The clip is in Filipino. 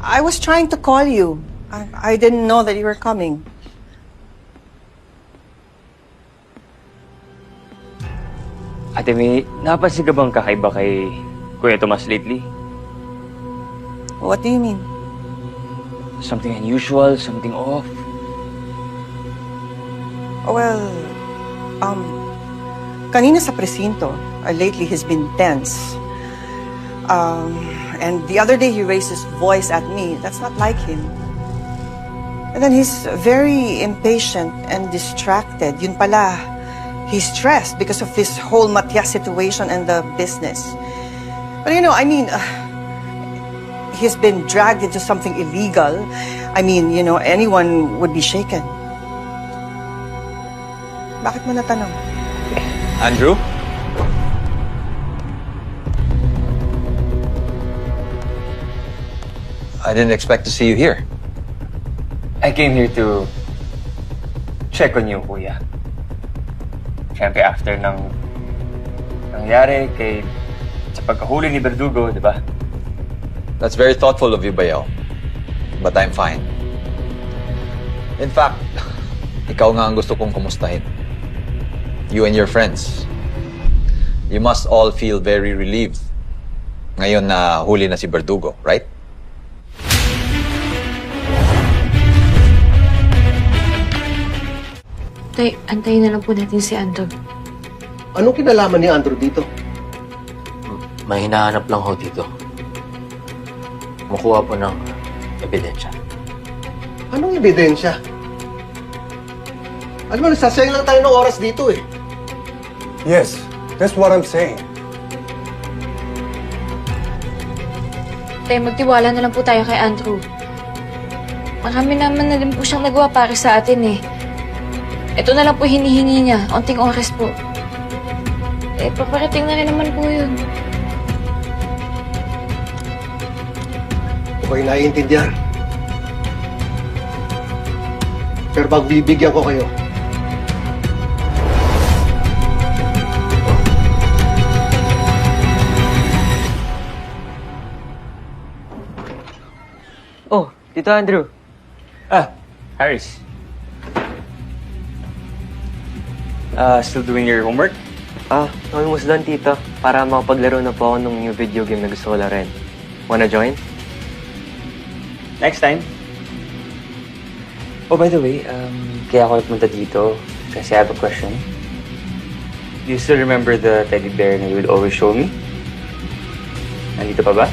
I was trying to call you. I didn't know that you were coming. Ate May, napansin ka bang kakaiba kay Kuya Tomas lately? What do you mean? Something unusual, something off? Well, kanina sa presinto, lately he's been tense. And the other day he raised his voice at me. That's not like him. And then he's very impatient and distracted. Yun pala, he's stressed because of this whole Matias situation and the business. But you know, I mean, he's been dragged into something illegal. I mean, you know, anyone would be shaken. Bakit mo natanong? Andrew? I didn't expect to see you here. I came here to check on you, Kuya. Siyempre, after ng nangyari sa pagkahuli ni Verdugo, di ba? That's very thoughtful of you, Bayaw. But I'm fine. In fact, ikaw nga ang gusto kong kumustahin. You and your friends. You must all feel very relieved ngayon na huli na si Verdugo, right? Tay, antayin na lang po natin si Andrew. Anong kinalaman ni Andrew dito? May hinahanap lang ho dito. Kumukuha po ng ebidensya. Anong ebidensya? Alam mo, nagsasayang lang tayo ng oras dito eh. Yes, that's what I'm saying. Tay, magtiwala na lang po tayo kay Andrew. Marami naman na din po siyang nagawa para sa atin eh. Ito na lang po hinihingi niya. Unting oras po. Eh, paparating na rin naman po yun. Okay, naiintindihan. Pero pagbibigyan ko kayo. Oh, Tito Andrew. Harris. Still doing your homework? Almost done, Tito. Para makapaglaro na po ako ng new video game na gusto ko laruin. Wanna join? Next time. Oh, by the way, kaya ako nagpunta dito kasi I have a question. Do you still remember the teddy bear na you would always show me? Nandito pa ba?